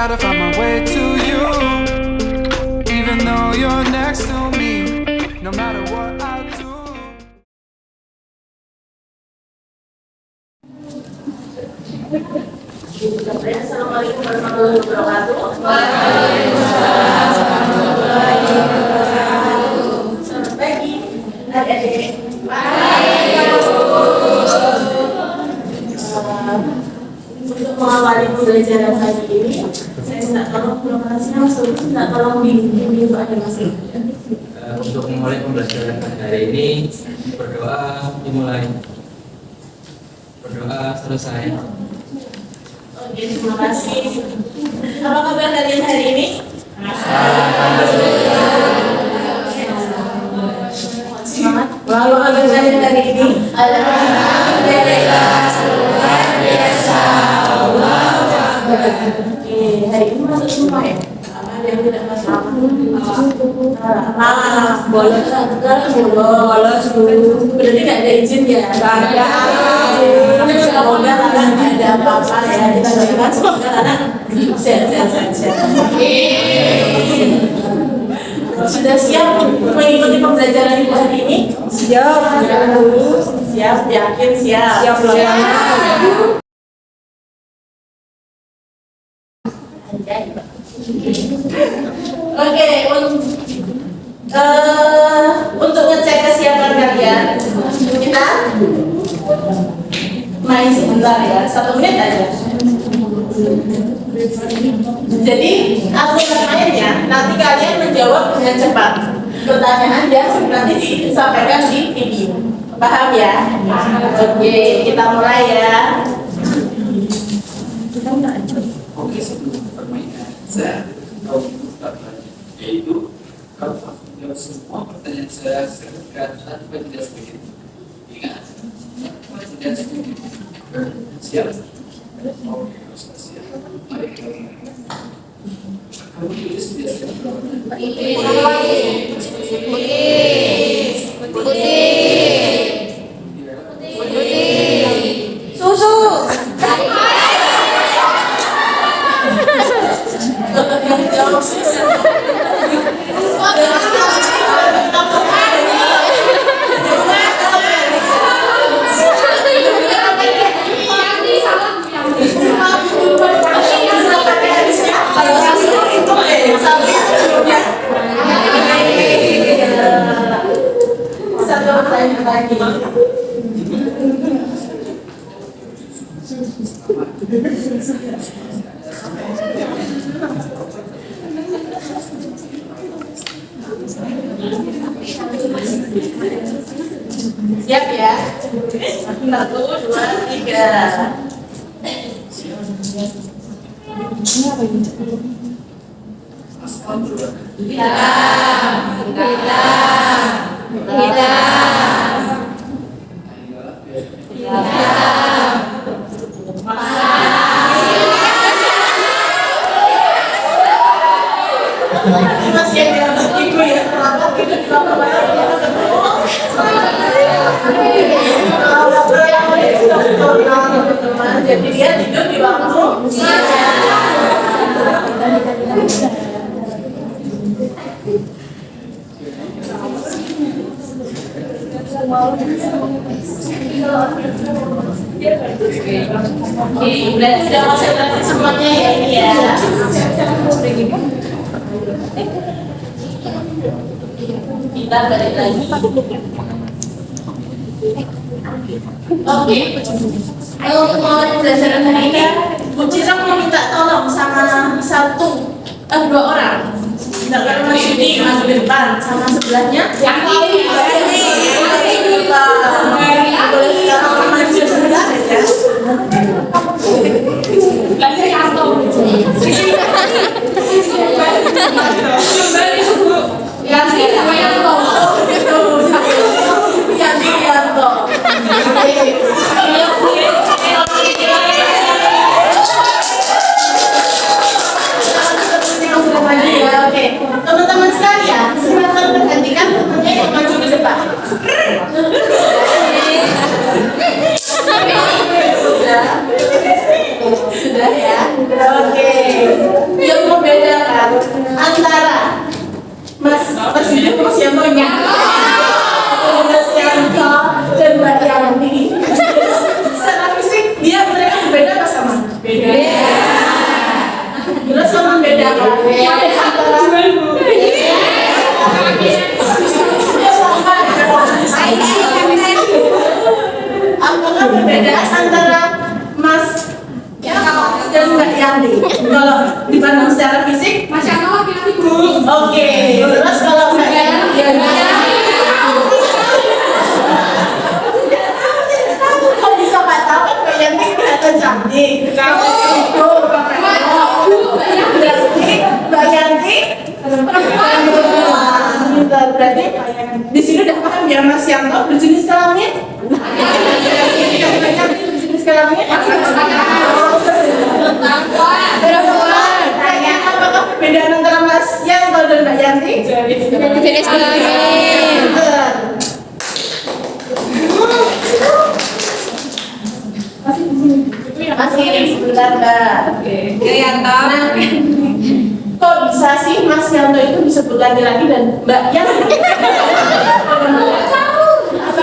gotta find my way to you, even though you're next to me, no matter what I do. Assalamualaikum warahmatullahi wabarakatuh. Selamat pagi adik-adik. Untuk mengawali pembelajaran pagi ini, saya minta tolong kelasnya minta tolong dibimbing ada masih. Untuk memulai pembelajaran pada hari ini, berdoa dimulai, berdoa selesai. Oke, terima kasih. Apa kabar kalian hari ini? Semangat. Apa kabar kalian hari ini? Alhamdulillah. Luar biasa. Oke, hari ini masuk semua ya? Ada yang tidak masuk? Bolos. Berarti nggak ada izin ya? Nggak ada. Semoga anak nggak ada apa-apa ya. Kita doakan semoga anak sehat-sehat saja. Sudah siap mengikuti pembelajaran ibu hari ini? Siap. Siap, yakin siap. Siap. Oke, untuk ngecek kesiapan kalian, kita main sebentar ya, 1 menit aja. Jadi aturan mainnya, nanti kalian menjawab dengan cepat. Pertanyaan yang nanti disampaikan di video. Paham ya? Oke, kita mulai ya. Oke, sebelum permainan saya tahu yaitu kalau menjawab semua pertanyaan saya secara tanpa tidak sedikit. Ingat, tanpa tidak sedikit. Siap? Oke, siap. Mari kita kamu tulis biasa. Susu. Satu pertanyaan lagi. Siap ya? 1, 2, 3. Masih ada ibu ya, kenapa kita jadi dia tidur di waktu berarti sudah konsentrasi semuanya ya ini ya. Kita balik lagi. Oke. Untuk mulai pembelajaran hari ini, Bu Citra mau minta tolong sama 2 orang. Misalkan Mas Yudi maju ke depan, sama sebelahnya. Yang ini. Boleh kita maju sebentar ya. Belajar Yanto. Yang ini sama Yanto. Yang ini Yanto. Oke, teman-teman sekalian, silakan berhentikan temannya yang maju ke depan. Sudah ya. Oke. Mas Yanto nya. Mas Yanto dan Mbak Yanti. Secara fisik mereka berbeda apa sama? Beda. Terus sama membedakan antara apakah perbedaan antara Mas dan Mbak Yanti kalau dipandang secara fisik? Mas Yanto lebih Bu. Oke, terus kalau Mbak Yanti kok bisa nggak tahu kan Mbak Yanti kelihatan cantik. Itu berarti Mbak Yanti perempuan. Berarti di sini udah paham ya Mas Yanto berjenis kelamin? Berjenis kelamin? Apakah perbedaan antara Mas Yanto dan Mbak Yanti? Jenis kelamin. Masih sebentar Mbak. Yanto. Kok bisa sih Mas Yanto itu disebut laki-laki dan Mbak Yanti? Apa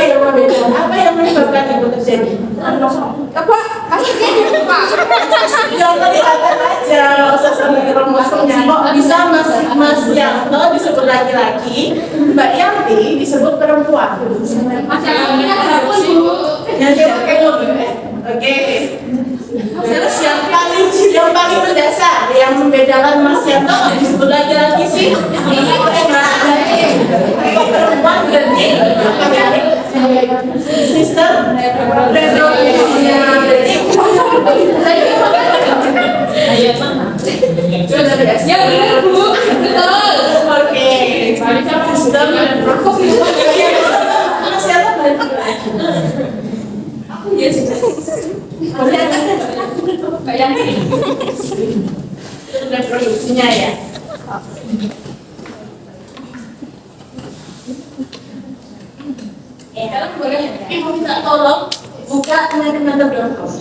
yang menyebabkan itu terjadi? Apa? Maksudnya Pak. Yang kelihatan aja, nggak usah sampai rumusnya. Kok bisa Mas Yanto disebut laki-laki, Mbak Yanti disebut perempuan? Mas Yanto kita gabung Bu. Oke. Terus yang paling mendasar yang membedakan Mas Yanto kok disebut laki-laki sih? Ini kok perempuan berarti sistem reproduksinya berarti Ya benar Bu. Betul. oke. Sistem reproduksi Mas Yanto berarti Iya sih. Bayangin. reproduksinya ya. Sekarang boleh Ibu minta tolong buka tenaga.com.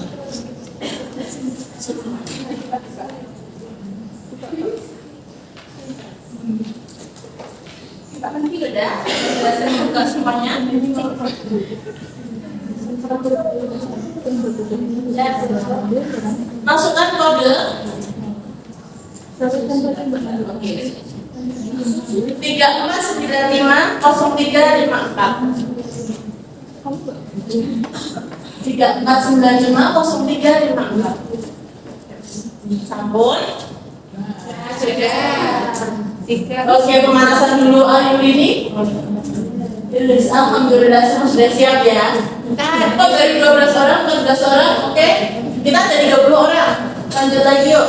Nanti udah saya buka semuanya. Masukkan kode 34950354 sambung. Oke, pemanasan dulu Ayu ini. Alhamdulillah semua sudah siap ya. Oh, dari 12 orang ke 12 orang, oke. Kita ada 30 orang. Lanjut lagi yuk.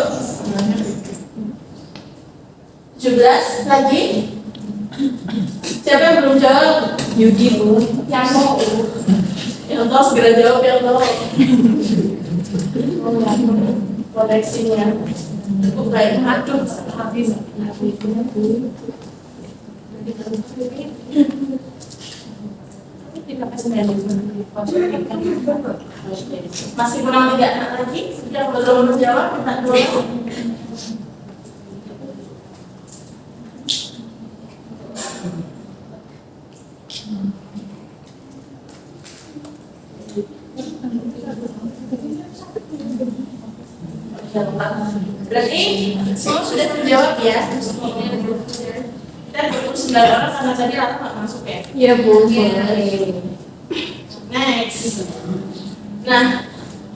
17 lagi. Siapa yang belum jawab? Yudi Bu. Yanto. Yanto segera jawab Yanto. Koneksinya. Cukup baik. Aduh, habis. Masih kurang 3 anak lagi. Sudah belum menjawab, minta dulu. Berarti semua sudah terjawab ya. Kita 29 orang karena tadi Rata nggak masuk ya. Iya Bu. Next. Nah,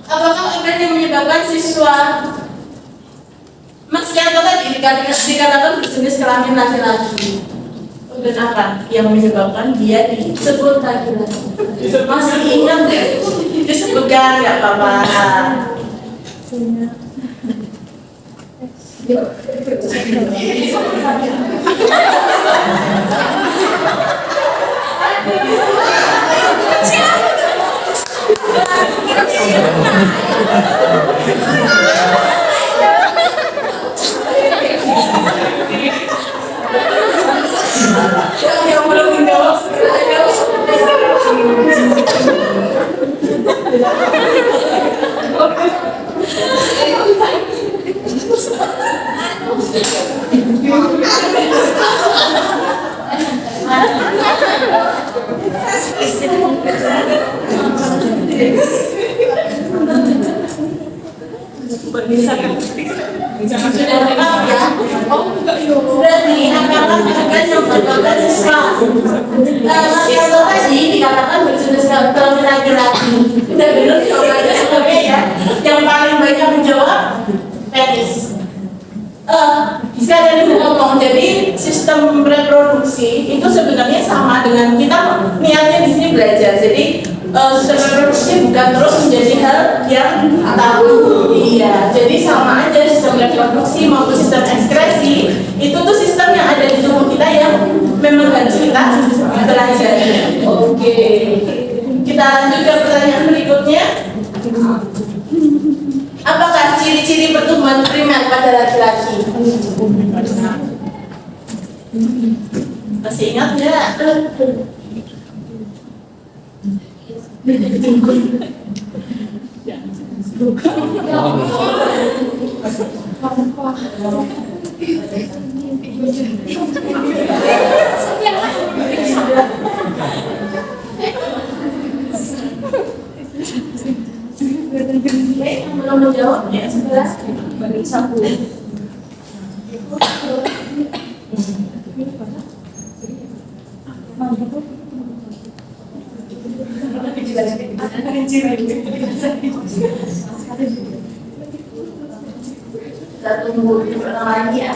apakah organ yang menyebabkan siswa Mas Yanto tadi dikatakan berjenis kelamin laki-laki? Organ apa yang menyebabkan dia disebut laki-laki? Masih ingat nggak? Disebutkan nggak apa-apa. Yang belum menjawab Sudah lengkap ya? Berarti angkatan akan yang berbagai siswa. Yang tadi dikatakan berjenis kelamin laki-laki. Udah bener jawabannya sebenarnya ya. Yang paling banyak menjawab penis. Sekali lagi ngomong, jadi sistem reproduksi itu sebenarnya sama dengan kita niatnya di sini belajar. Jadi sistem reproduksi bukan terus menjadi hal yang tabu. Iya, jadi sama aja sistem reproduksi maupun sistem ekskresi itu tuh sistem yang ada di tubuh kita yang memang harus kita pelajari. Oke, kita lanjut ke pertanyaan berikutnya. Apakah ciri-ciri pertumbuhan primer pada laki-laki? Masih ingat nggak? Baik, belum menjawab ya, sebelah bagi sapu. Kita tunggu lagi ya.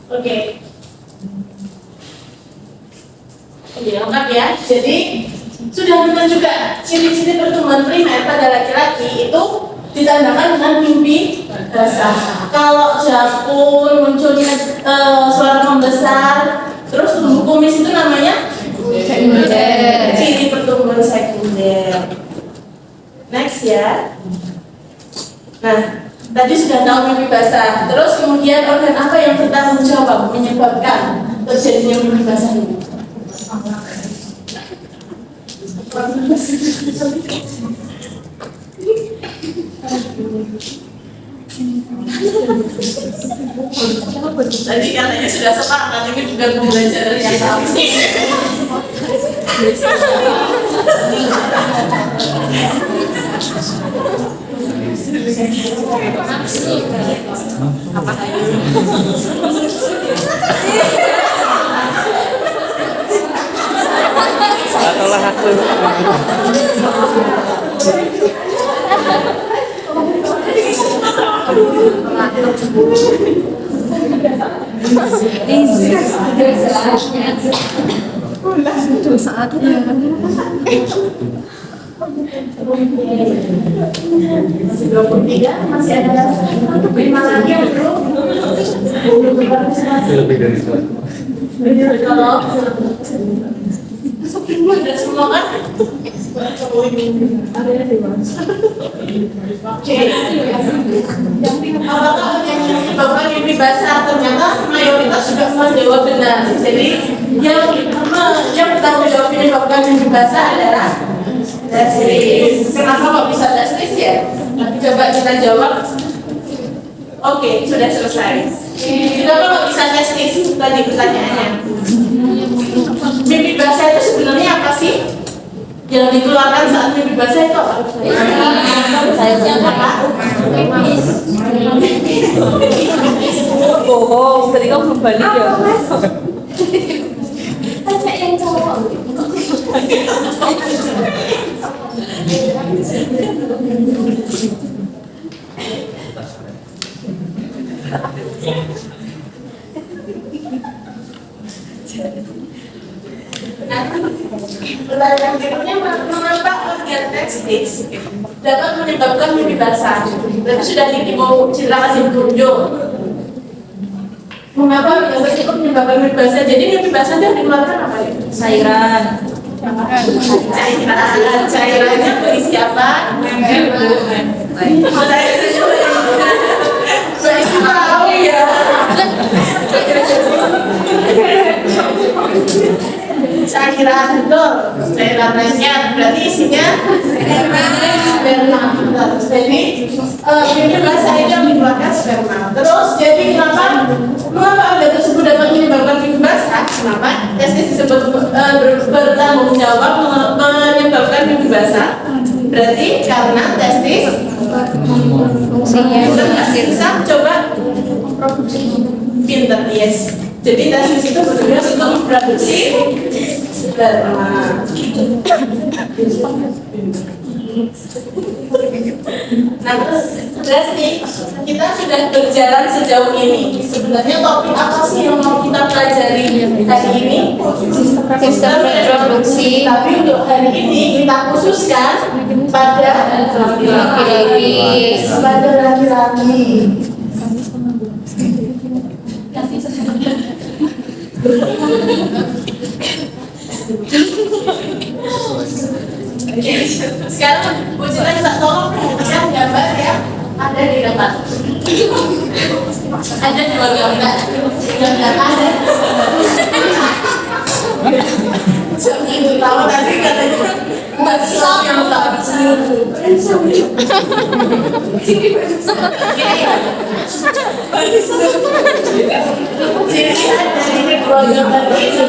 Oke. Lengkap ya. Jadi sudah benar juga ciri-ciri pertumbuhan primer pada laki-laki itu ditandakan dengan mimpi basah. Kalau jakun munculnya suara membesar, terus tumbuh kumis itu namanya sekunder. Ciri pertumbuhan sekunder. Next ya. Nah, tadi sudah tahu mimpi basah. Terus kemudian organ apa yang bertanggung jawab menyebabkan terjadinya mimpi basah ini? Tadi katanya sudah sepakat, ini juga mau belajar yang sama. Tolong aku. Masih 23, masih ada 5 lagi yang belum. Lebih dari 100. Kalau ada semua kan? Oke. Apakah yang menyebabkan mimpi basah? Ternyata mayoritas sudah menjawab benar. Jadi yang bertanggung jawab menyebabkan mimpi basah adalah testis. Kenapa kok bisa testis ya? Nanti coba kita jawab. Oke, sudah selesai. Kenapa kok bisa testis? Tadi pertanyaannya. Mimpi basah itu sebenarnya apa sih? Yang dikeluarkan saat mimpi basah itu apa? Bohong, tadi kamu belum balik ya. Tanya yang cowok. Pertanyaan berikutnya, mengapa organ testis dapat menyebabkan mimpi basah? Berarti sudah mau cerita kasih petunjuk. Mengapa organ testis itu menyebabkan mimpi basah? Jadi mimpi basah itu dikeluarkan apa ya? Cairan. Cairannya berisi apa? Berisi tahu ya. cairan, betul. Cairan lengket, berarti isinya sperma. Jadi ini bahasa itu yang dikeluarkan sperma. Terus jadi mengapa organ tersebut dapat menyebabkan mimpi basah? Kenapa? Testis disebut bertanggung jawab menyebabkan mimpi basah. Berarti karena testis bisa coba pinter, yes. Jadi testis itu bertugas untuk memproduksi sperma. Nah, terus nih kita sudah berjalan sejauh ini. Sebenarnya topik apa sih yang mau kita pelajari hari ini? Sistem reproduksi. Tapi untuk hari ini kita khususkan pada laki-laki. Pada laki-laki. Oke, sekarang Bu Cita minta tolong perhatikan gambar yang ada di depan. Ada dua gambar yang ada. Jangan ketawa tadi katanya Mbak yang tak jadi dari dua gambar ini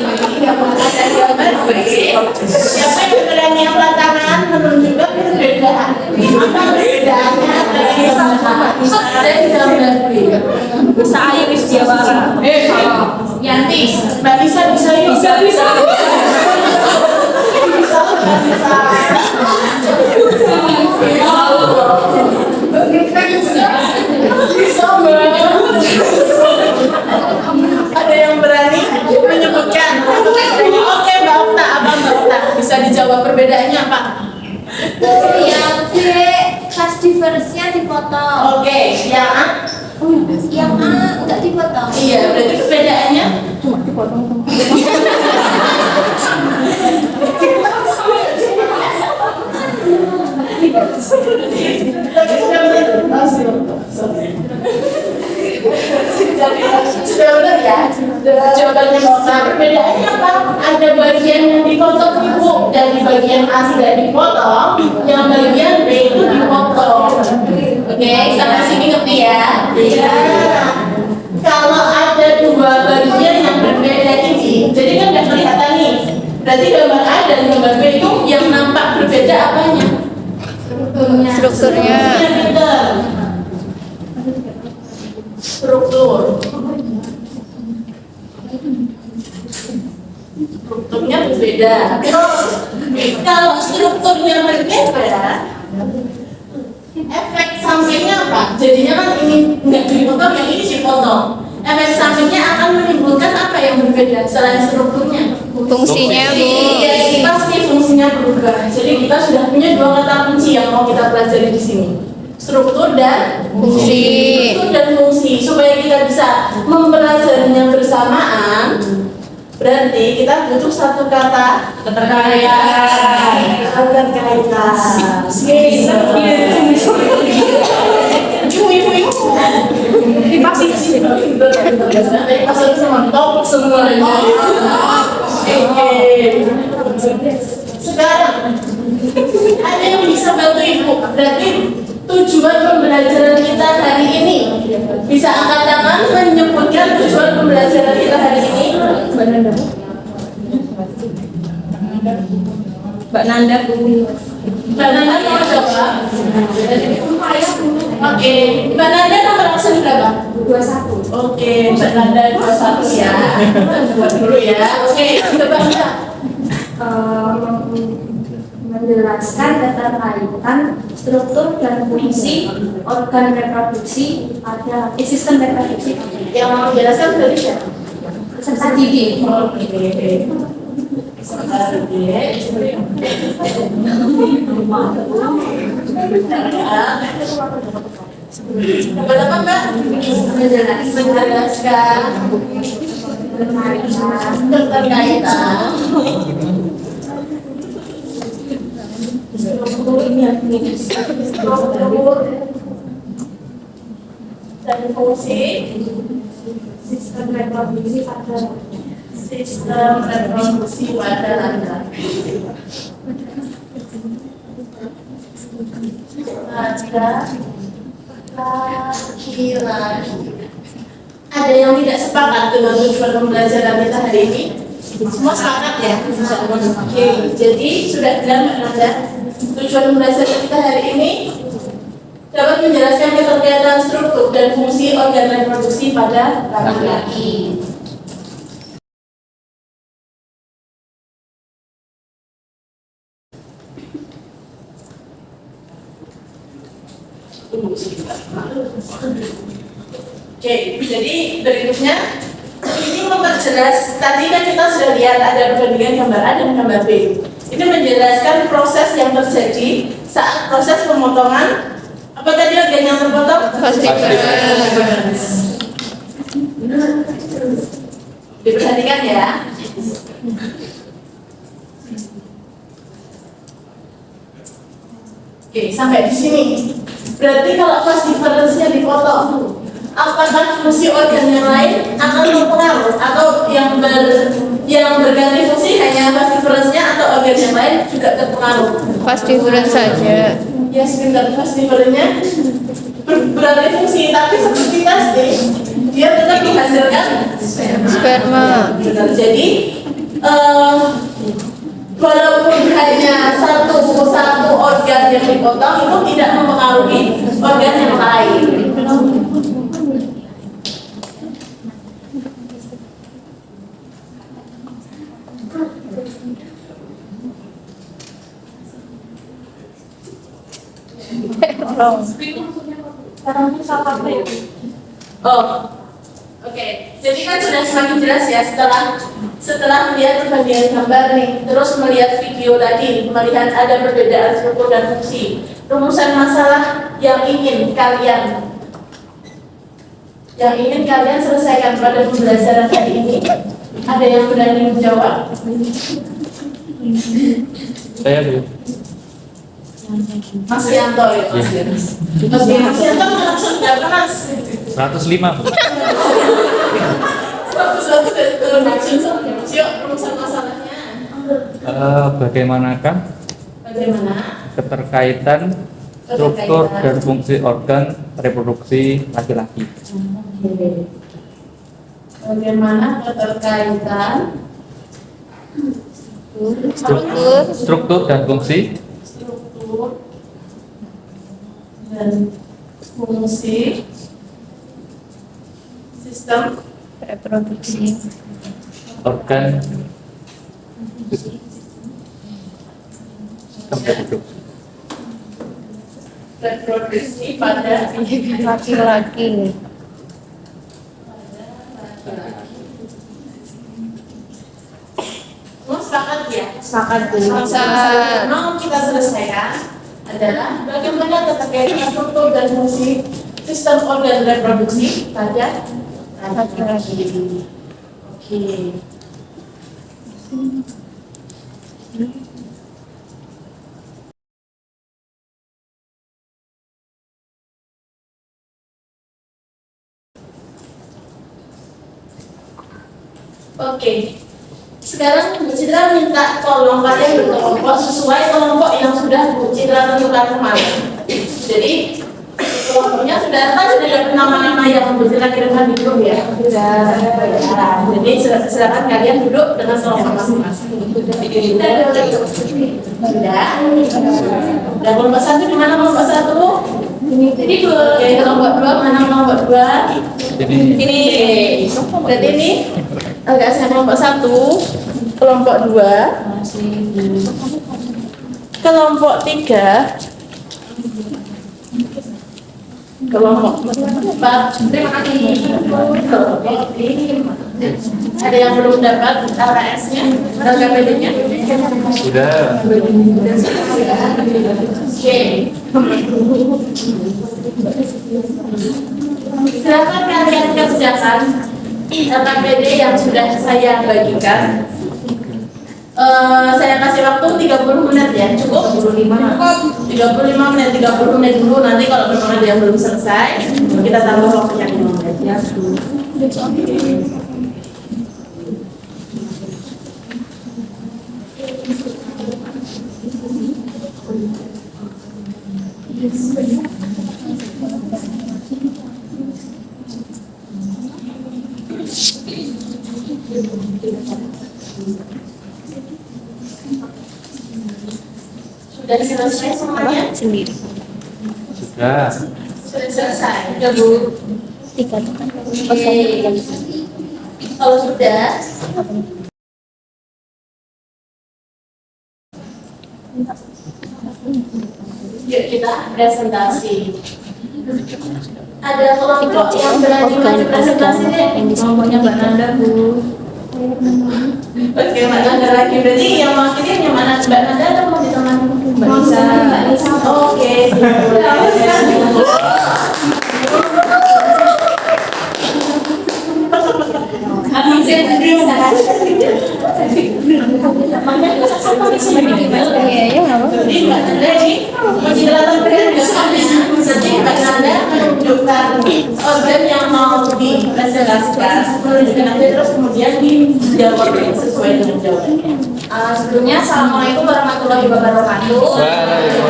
ada gambar siapa yang berani angkat tangan menunjukkan perbedaan apa perbedaannya antara gambar A dan gambar B. Saya Wisdiawara. Yanti, Mbak Lisa bisa yuk. Bisa. Ada yang berani menyebutkan? Oke, Mbak Okta, Abang Mbak Okta bisa dijawab perbedaannya apa? Yang B fast difference-nya dipotong. Oke, yang A? Yang A enggak dipotong. Iya, berarti perbedaannya? Cuma dipotong. Sudah benar ya? Jawabannya nah, perbedaannya apa? Ada bagian yang dipotong ibu dari bagian A tidak dipotong, yang bagian B itu dipotong. Oke, sampai sini ngerti ya? Iya. Kalau ada dua bagian yang berbeda ini, jadi kan nggak kelihatan nih. Berarti gambar A dan gambar B itu yang nampak berbeda apanya? Strukturnya. Strukturnya berbeda. Kalau strukturnya berbeda, efek sampingnya apa? Jadinya kan ini nggak dipotong, yang ini dipotong. Efek sampingnya akan menimbulkan apa yang berbeda selain strukturnya? Fungsinya, Bu. Iya, pasti fungsinya berubah. Jadi kita sudah punya dua kata kunci yang mau kita pelajari di sini. Struktur dan Fungsi. Struktur dan fungsi. Supaya kita bisa mempelajarinya bersamaan, berarti kita butuh satu kata keterkaitan. Pasal semua top semuanya. Oke. Sekarang ada yang bisa bantu ibu. Berarti tujuan pembelajaran kita hari ini bisa angkat tangan menyebutkan tujuan pembelajaran kita hari ini. Mbak Nanda. Mbak Nanda mau coba? Oke, Mbak Nanda nomor absen berapa? 21. Oke, Mbak Nanda 21 ya. Buat dulu ya. Oke, coba Mbak. Menjelaskan keterkaitan struktur dan fungsi organ reproduksi pada sistem reproduksi. Yang mau menjelaskan dari siapa? Peserta didik. Oke. Sebentar deh. Coba apa Mbak? Menjelaskan keterkaitan struktur dan fungsi Sistem reproduksi pada sistem reproduksi pada laki-laki. Ada yang tidak sepakat dengan tujuan pembelajaran kita hari ini? Semua sepakat ya? Oke, jadi sudah jelas Mbak Nanda. Tujuan pembelajaran kita hari ini dapat menjelaskan keterkaitan struktur dan fungsi organ reproduksi pada laki-laki. Oke, jadi berikutnya ini memperjelas. Tadi kan kita sudah lihat ada perbandingan gambar A dan gambar B. Ini menjelaskan proses yang terjadi saat proses pemotongan. Apa tadi organ yang terpotong? Diperhatikan ya. Oke, sampai di sini. Berarti kalau fast difference-nya dipotong, apakah fungsi organ yang lain akan berpengaruh atau yang berganti fungsi hanya fast difference-nya atau organ yang lain juga terpengaruh? Fast difference saja. Ya sebentar, fast difference-nya berganti fungsi, tapi seperti testing dia tetap menghasilkan Sperma. benar. Jadi walaupun hanya satu organ yang dipotong itu tidak mempengaruhi organ yang lain. Oke. Jadi kan sudah semakin jelas ya setelah melihat perbandingan gambar nih, terus melihat video tadi, melihat ada perbedaan struktur dan fungsi. Rumusan masalah yang ingin kalian selesaikan pada pembelajaran hari ini, ada yang berani menjawab? Saya dulu. Mas Yanto ya, Mas Yanto langsung jawab Mas. 105. Satu-satu dari turun langsung. Yuk, rumusan masalahnya. Bagaimana keterkaitan struktur dan fungsi organ reproduksi laki-laki? Bagaimana keterkaitan Struktur dan fungsi sistem Reproduksi. organ reproduksi pada Laki-laki. Mau sepakat ya? Sepakat Bu. Masalah yang mau kita selesaikan adalah bagaimana keterkaitan struktur dan fungsi sistem organ reproduksi pada laki-laki. Oke. Oke. Sekarang Bu Citra minta tolong kalian berkelompok sesuai kelompok yang sudah Bu Citra tentukan kemarin. Jadi kelompoknya sudah dapat nama-nama yang Bu Citra kirimkan di grup ya. Sudah. Jadi silakan kalian duduk dengan kelompok masing-masing. Sudah. Dan kelompok satu di mana kelompok satu? Jadi kelompok dua mana kelompok dua? Ini. Berarti ini agak saya kelompok satu, kelompok dua, kelompok tiga, kelompok empat. Terima kasih. Ada yang belum dapat LKS-nya, LKPD-nya? sudah. Oke. Silakan kalian kerjakan LKPD yang sudah saya bagikan. Saya kasih waktu 30 menit ya, cukup? 35 menit, 30 menit dulu. Nanti kalau memang ada yang belum selesai, kita tambah waktunya 5 menit ya. Sudah selesai semuanya? Sendiri. Sudah. Sudah selesai. Sudah Bu. 3 tekan. Oke. Kalau sudah, yuk kita presentasi. Ada kelompok yang berani maju presentasi deh. Kelompoknya Mbak Nanda, Bu. Oke, Mbak Nanda lagi. Berarti yang mewakili yang mana? Mbak Nanda atau mau ditemani Mbak Nisa. Mbak Nisa. Oke, Iya, ya nggak apa-apa. Jadi Mbak Nanda ini penjelasan jadi Mbak Nanda menunjukkan organ yang mau dipresentasikan, menunjukkan aja terus kemudian dijawab sesuai dengan jawabannya. Sebelumnya, Assalamualaikum warahmatullahi wabarakatuh.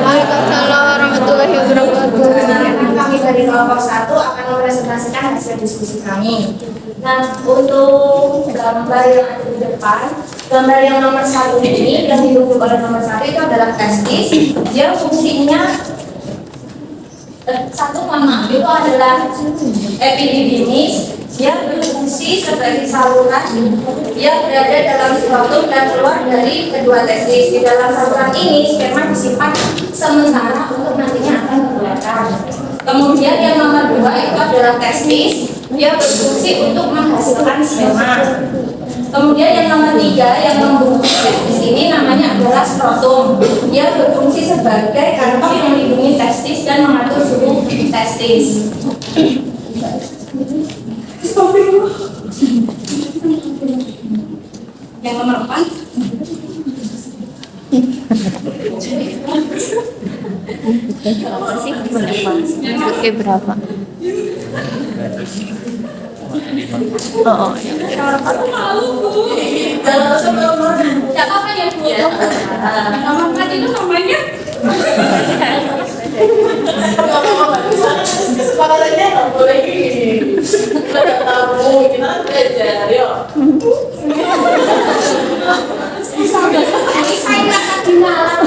Waalaikumsalam warahmatullahi wabarakatuh. Kami dari kelompok 1 akan mempresentasikan hasil diskusi kami. Nah, untuk gambar yang ada di depan, gambar yang nomor 1 ini yang ditunjuk oleh nomor 1 itu adalah testis. Dia fungsinya itu adalah epididymis. Dia berfungsi sebagai saluran yang berada dalam skrotum dan keluar dari kedua testis. Di dalam saluran ini sperma disimpan sementara untuk nantinya akan dikeluarkan. Kemudian yang nomor 2 itu adalah testis. Dia berfungsi untuk menghasilkan sperma. Kemudian yang nomor 3 yang membungkus testis ini namanya adalah skrotum. Dia berfungsi sebagai kantong yang melindungi testis dan mengatur suhu testis. Yang nomor 4 Apa sih? Berapa? Oke, berapa? Oh, ya. Kalau sebelum Tidak apa ya, Bu? Nomor 4 itu namanya kesepakatannya nggak boleh gini. Kita nggak tahu, kita kan belajar, yuk. saya nggak ketinggalan.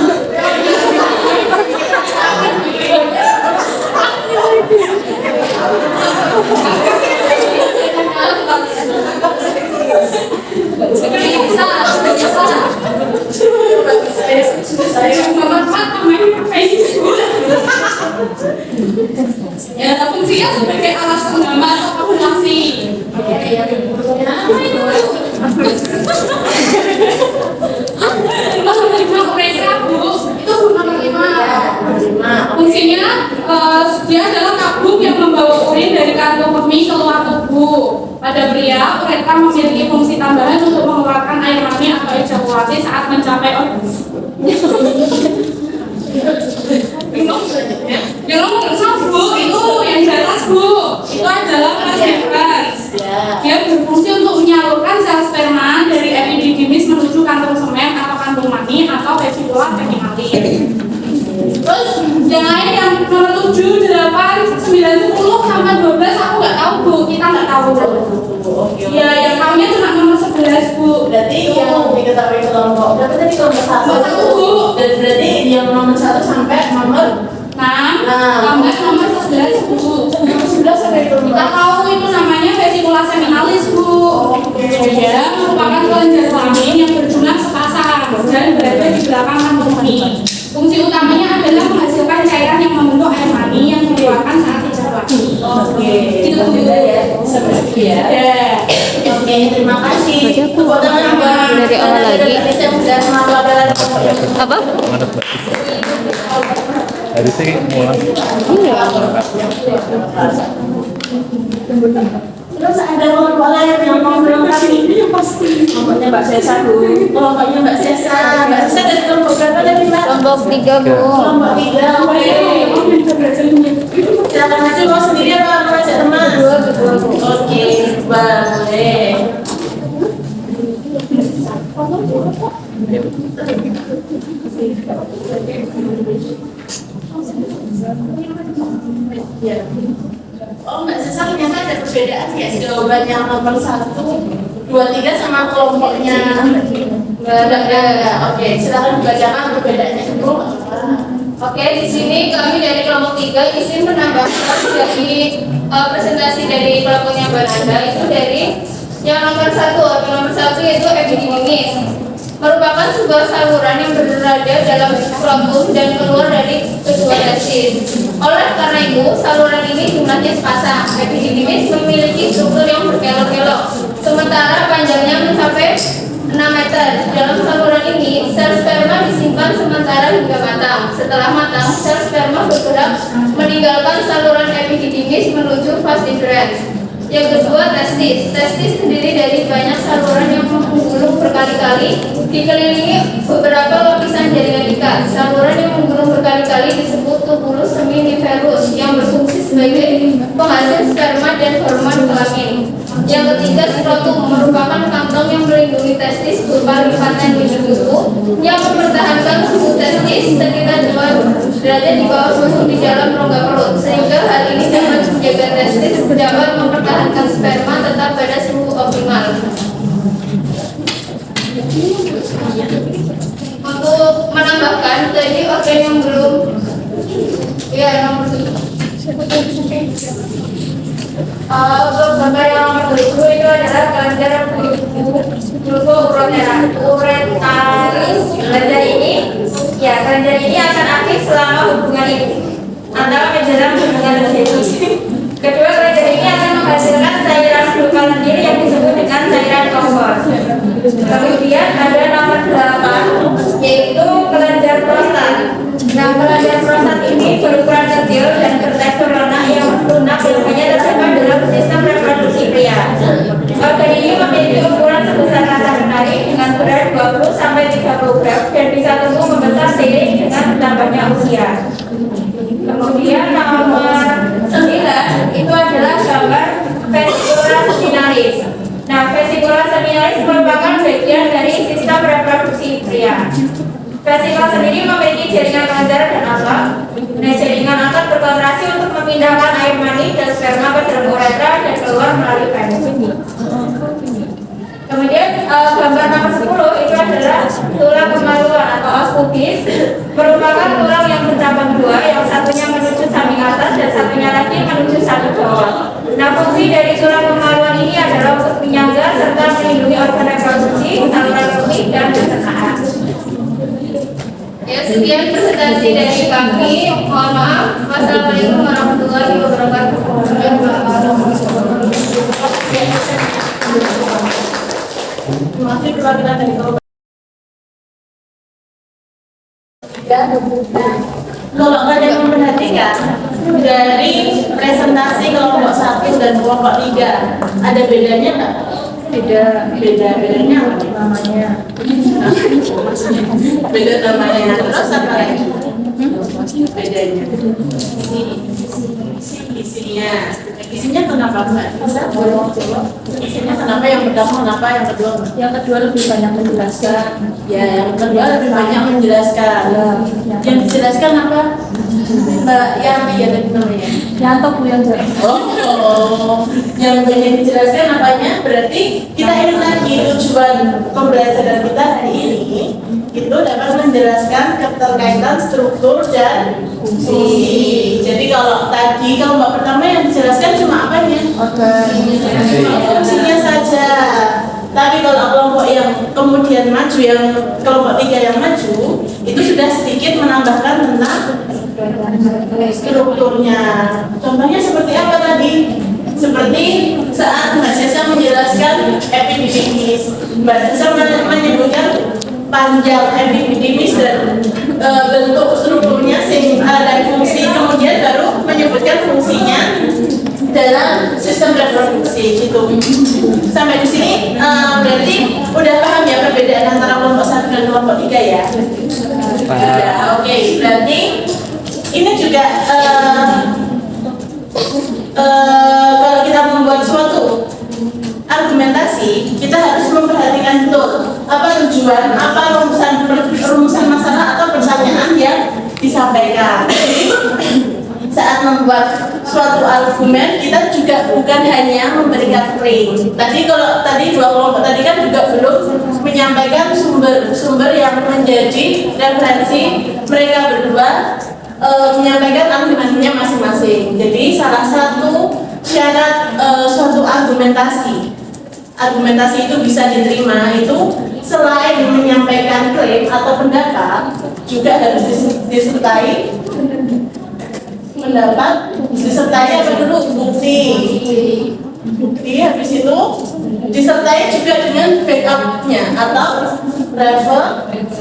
Nomor 4 namanya Facebook. Ya, fungsinya sebagai alat penggambar atau kalkulasi. Nomor 5 mereka, Bu. Itu nomor 5. Fungsinya dia adalah tabung yang membawa urin dari kantong kemih keluar tubuh. Pada pria, uretra memiliki fungsi tambahan untuk mengeluarkan air mani atau ejakulasi saat mencapai orgasme. Yang nomor 6, Bu, itu yang di atas, Bu. Itu adalah transference. Dia berfungsi untuk menyalurkan sel sperma dari epididymis menuju kantong semen atau kantong mani atau vesikula feminalis. Terus yang lain yang nomor 7, 8, 9, 10 sampai 12 aku nggak tahu, Bu. Kita nggak tahu. Ya, yang tahunya cuma nomor 11, Bu. Berarti yang diketahui kelompok berapa tadi kelompok 1? Nomor 1, Bu. Dan berarti yang nomor 1 sampai nomor 6, tambah nomor 11, Bu. nomor 11 sampai Kita nomor tahu itu namanya vesikula seminalis, Bu. Dia merupakan kelenjar kelamin yang berjumlah sepasang dan berada di belakang kantong kemih. Fungsi utamanya adalah menghasilkan cairan yang membentuk air mani yang dikeluarkan saat ejakulasi. Oke. Itu juga ya. Seperti ya. Oke, terima kasih. Tepuk tangan buat Dari awal lagi. Indonesia dan melakukan Apa? Dari sini mulai. Iya. terus ada kelompok lain yang mau melengkapi kelompoknya Mbak Sesa dulu. Kelompoknya Mbak Sesa dari kelompok berapa tadi Mbak? Kelompok 3, Bu. Kelompok 3. Oke. Silakan aja mau sendiri atau mau ajak teman? Oke, boleh. Ya. Oh nggak sih, ternyata ada perbedaan ya jawaban yang nomor 1, 2, 3 sama kelompoknya. Nggak ada. Oke, silakan dibacakan perbedaannya dulu. Oke, di sini kami dari kelompok 3 izin menambahkan dari presentasi dari kelompoknya Banada itu dari yang nomor 1. Nomor 1 yaitu epididymis, merupakan sebuah saluran yang berada dalam skrotum dan keluar dari kedua testis. Oleh karena itu, saluran ini jumlahnya sepasang. Epididymis memiliki struktur yang berkelok-kelok, sementara panjangnya mencapai 6 meter. Dalam saluran ini, sel sperma disimpan sementara hingga matang. Setelah matang, sel sperma bergerak meninggalkan saluran epididymis menuju vas deferens. Yang kedua, testis. Testis terdiri dari banyak saluran yang menggulung berkali-kali, dikelilingi beberapa lapisan jaringan ikat. Saluran yang menggulung berkali-kali disebut tubulus seminiferus yang berfungsi sebagai penghasil sperma dan hormon kelamin. Yang ketiga, skrotum merupakan kantong yang melindungi testis berupa lipatan biru yang mempertahankan suhu testis sekitar 2 derajat di bawah suhu di dalam rongga perut, sehingga hal ini dapat menjaga testis dapat mempertahankan sperma tetap pada suhu optimal. Untuk menambahkan tadi organ yang belum nomor 7. Untuk gambar yang nomor 7 itu adalah kelenjar uretaris. Kelenjar ini akan aktif selama hubungan antara menjelang hubungan seks. Kedua, kelenjar ini akan menghasilkan cairan glukal sendiri yang disebut dengan cairan kompor. Kemudian ada nomor 8 yaitu kelenjar prostat. Nah, kelenjar prostat ini berukuran kecil dan bertekstur lunak yang terdapat dalam sistem reproduksi pria. Organ ini memiliki ukuran sebesar kaca menarik dengan berat 20 sampai 30 gram dan bisa tumbuh membesar seiring dengan bertambahnya usia. Kemudian nomor 9 itu adalah gambar vesicula seminalis. Nah, vesicula seminalis merupakan bagian dari sistem reproduksi pria. Vesicula sendiri memiliki jaringan kelenjar dan otot. Nah, jaringan otot berkontraksi untuk memindahkan air mani dan sperma ke dalam uretra dan keluar melalui penis. Kemudian gambar nomor 10 itu adalah tulang kemaluan atau os pubis, merupakan tulang yang bercabang dua, yang satunya menuju samping atas dan satunya lagi menuju samping bawah. Nah, fungsi dari tulang kemaluan ini adalah untuk menyangga serta melindungi organ reproduksi, saluran kemih dan pencernaan. Ya, sekian presentasi dari kami. Mohon maaf. Wassalamualaikum warahmatullahi wabarakatuh. Masih perwakilan dari kelompok. Kalau kalian memperhatikan dari presentasi kelompok 1 dan kelompok 3, ada bedanya nggak? Bedanya apa namanya? Beda namanya. Terus apa lagi? Bedanya. Isinya kenapa Mbak? Isinya kenapa yang pertama, kenapa yang kedua? Yang kedua lebih banyak menjelaskan. Ya, yang kedua lebih banyak menjelaskan. Yang dijelaskan apa? Mbak, yang tadi namanya? Nyantok Bu yang jawab. Oh, yang banyak dijelaskan apanya? Berarti kita ini lagi tujuan pembelajaran kita hari ini itu dapat menjelaskan keterkaitan struktur dan fungsi. Jadi kalau tadi kelompok pertama yang dijelaskan cuma apanya? Fungsinya saja. Tapi kalau kelompok yang kemudian maju, yang kelompok 3 yang maju, itu sudah sedikit menambahkan tentang strukturnya. Contohnya seperti apa tadi? Seperti saat Mbak Jasa menjelaskan epididymis, Mbak Jasa menyebutkan panjang epididymis dan bentuk strukturnya dan fungsi, kemudian baru menyebutkan fungsinya dalam sistem reproduksi gitu. Sampai di sini berarti udah paham ya perbedaan antara kelompok 1 dan kelompok 3 ya? Oke, berarti ini juga kalau kita membuat suatu argumentasi, kita harus memperhatikan betul apa tujuan, apa rumusan masalah atau pertanyaan yang disampaikan. Jadi membuat suatu argumen, kita juga bukan hanya memberikan klaim. Tadi dua kelompok tadi kan juga belum menyampaikan sumber-sumber yang menjadi referensi mereka berdua menyampaikan argumennya masing-masing. Jadi salah satu syarat suatu argumentasi itu bisa diterima itu selain menyampaikan klaim atau pendapat juga harus disertai apa dulu bukti habis itu disertai juga dengan backupnya atau referensi.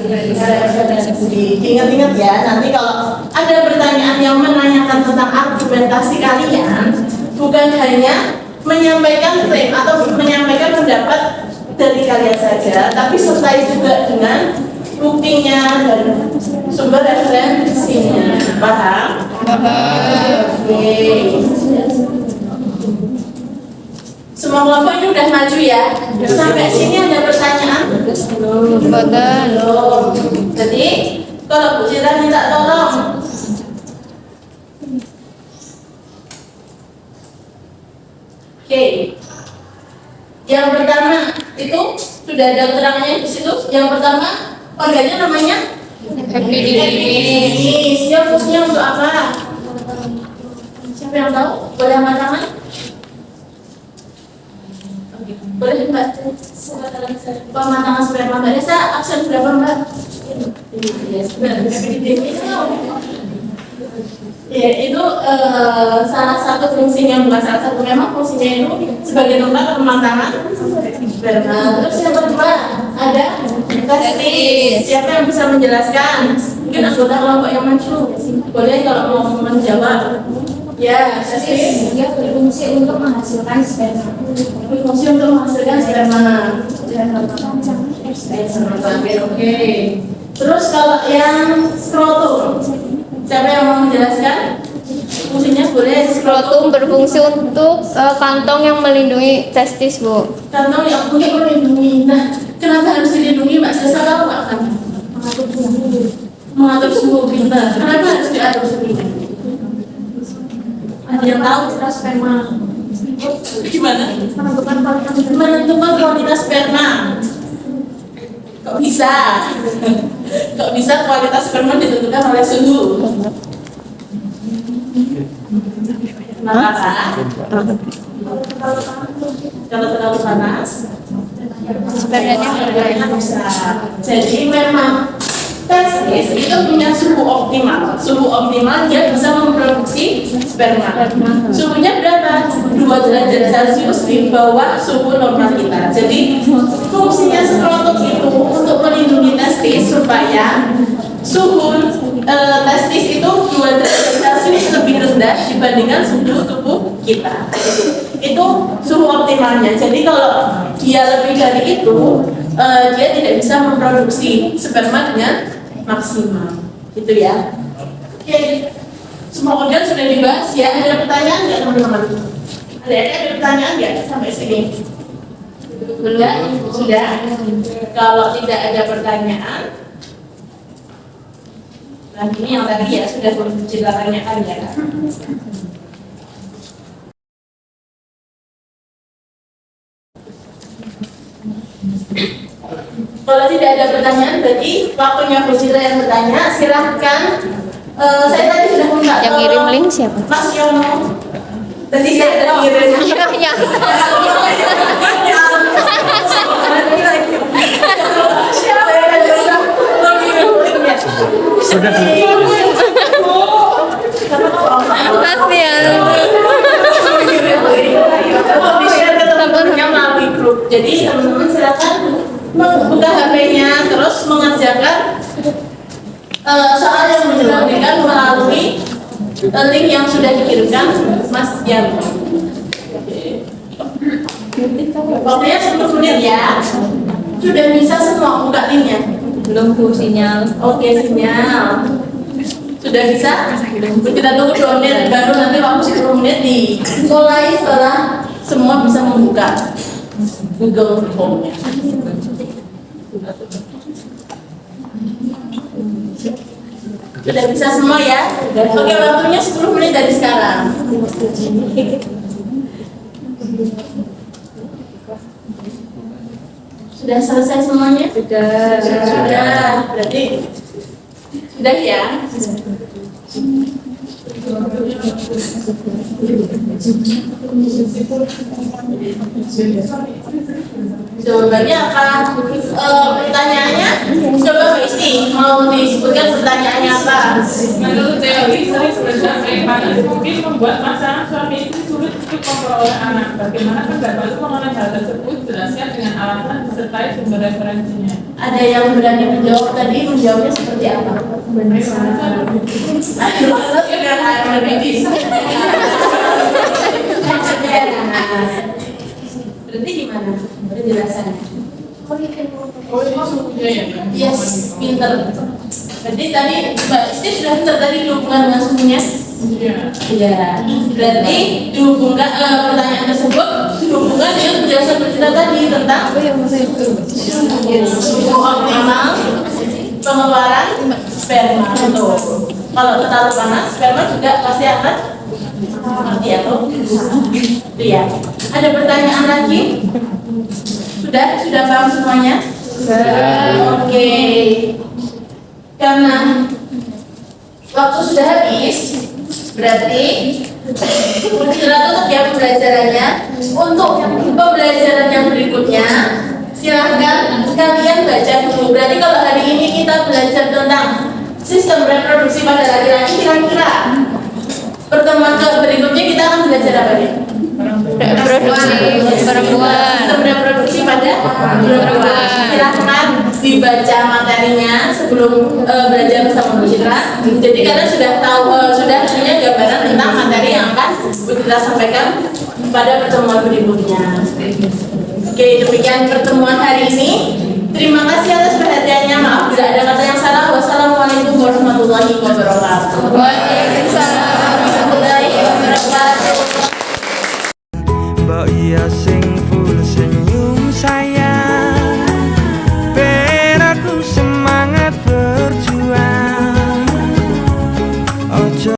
Ingat-ingat ya, nanti kalau ada pertanyaan yang menanyakan tentang argumentasi kalian, bukan hanya menyampaikan klaim atau menyampaikan pendapat dari kalian saja, tapi sertai juga dengan buktinya dan sumber referensinya. Paham? Oke. Semua kelompok ini udah maju ya. Sampai sini ada pertanyaan? Belum. Jadi kalau Bu Citra minta tolong. Oke. Yang pertama itu sudah ada keterangannya di situ. Yang pertama organnya namanya epididymis. Dia fungsinya untuk apa? Siapa yang tahu? Boleh angkat tangan? Boleh Mbak? Pematangan sperma Mbak Desa absen berapa Mbak? Epididymis. Ya, itu salah satu fungsinya, bukan salah satu, memang fungsinya itu sebagai tempat pematangan sperma. Terus yang kedua ada testis. Siapa yang bisa menjelaskan? Mungkin anggota kelompok yang maju. Boleh kalau mau menjawab. Ya, testis. Dia berfungsi untuk menghasilkan sperma. Berfungsi untuk menghasilkan sperma. Oke. Terus kalau yang skrotum, siapa yang mau menjelaskan? Fungsinya boleh. Skrotum berfungsi untuk kantong yang melindungi testis, Bu. Kantong yang untuk melindungi. Nah, kenapa harus dilindungi Mbak Sesa? Tahu nggak kan? Mengatur suhu kita. Kenapa harus diatur suhu? Ada yang tahu? Sperma. Gimana? Menentukan kualitas sperma. Kok bisa? Kok bisa kualitas sperma ditentukan oleh suhu? Kenapa? Kalau terlalu panas, spermanya bisa. Jadi memang testis itu punya suhu optimal. Suhu optimal dia bisa memproduksi sperma. Suhunya berapa? 2 derajat Celcius di bawah suhu normal kita. Jadi fungsinya skrotum itu untuk melindungi testis supaya suhu testis itu 2 derajat Celcius lebih rendah dibandingkan suhu tubuh kita. Itu suhu optimalnya. Jadi kalau dia lebih dari itu, dia tidak bisa memproduksi sperma dengan maksimal, gitu ya. Oke, semua organ sudah dibahas ya. Ada pertanyaan nggak teman-teman? Ada pertanyaan nggak sampai sini? Sudah. Kalau tidak ada pertanyaan, nah ini yang tadi ya sudah kita tanyakan ya. Kalau tidak ada pertanyaan, berarti waktunya Bu Citra yang bertanya. Silahkan. Saya tadi sudah minta Yang ngirim link siapa? Mas Yono. Tadi saya ada ngirim. Ya. Sudah. Kasihan. Di-share ke teman-temannya melalui grup. Jadi teman-teman silakan membuka HP-nya terus mengerjakan soal yang menjelaskan melalui link yang sudah dikirimkan Mas Jan. Waktunya 10 menit ya. Sudah bisa semua buka linknya? Belum, Bu, sinyal. Oke, sinyal. Sudah bisa? Kita tunggu 2 menit, baru nanti waktu 10 menit dimulai setelah semua bisa membuka Google Form-nya. Sudah bisa semua ya? Oke, waktunya 10 menit dari sekarang. Sudah selesai semuanya? Sudah. Berarti sudah ya? Jawabannya apa? Pertanyaannya coba Mbak Isti mau disebutkan pertanyaannya apa? Menurut teori, sering berdasarkan panas mungkin membuat pasangan suami istri sulit untuk memperoleh anak. Bagaimana pendapat mengenai hal tersebut? Jelaskan dengan alasan disertai sumber referensinya. Ada yang berani menjawab tadi? Menjawabnya seperti apa? Berarti gimana penjelasannya? Yes, pinter. Jadi tadi Mbak Isti sudah pinter tadi dihubungkan dengan suhunya. Iya. Berarti dihubungkan pertanyaan tersebut dihubungkan dengan penjelasan kita tadi tentang suhu optimal pengeluaran sperma. Tuh. Kalau terlalu panas, sperma juga pasti akan mati atau iya. Ada pertanyaan lagi? Sudah paham semuanya? Oke. Karena waktu sudah habis, berarti istirahat untuk ya pembelajarannya. Untuk pembelajaran yang berikutnya, silahkan kalian baca dulu. Berarti kalau hari ini kita belajar tentang sistem reproduksi pada laki-laki, kira-kira pertemuan berikutnya kita akan belajar apa nih? Reproduksi perempuan. Sistem reproduksi pada perempuan. Silahkan dibaca materinya sebelum belajar bersama Bu Citra. Jadi kalian sudah tahu, sudah punya gambaran tentang materi yang akan Bu Citra sampaikan pada pertemuan berikutnya. Oke, demikian pertemuan hari ini. Terima kasih atas perhatiannya. Maaf bila ada kata yang salah. Wassalamualaikum warahmatullahi wabarakatuh. Waalaikumsalam.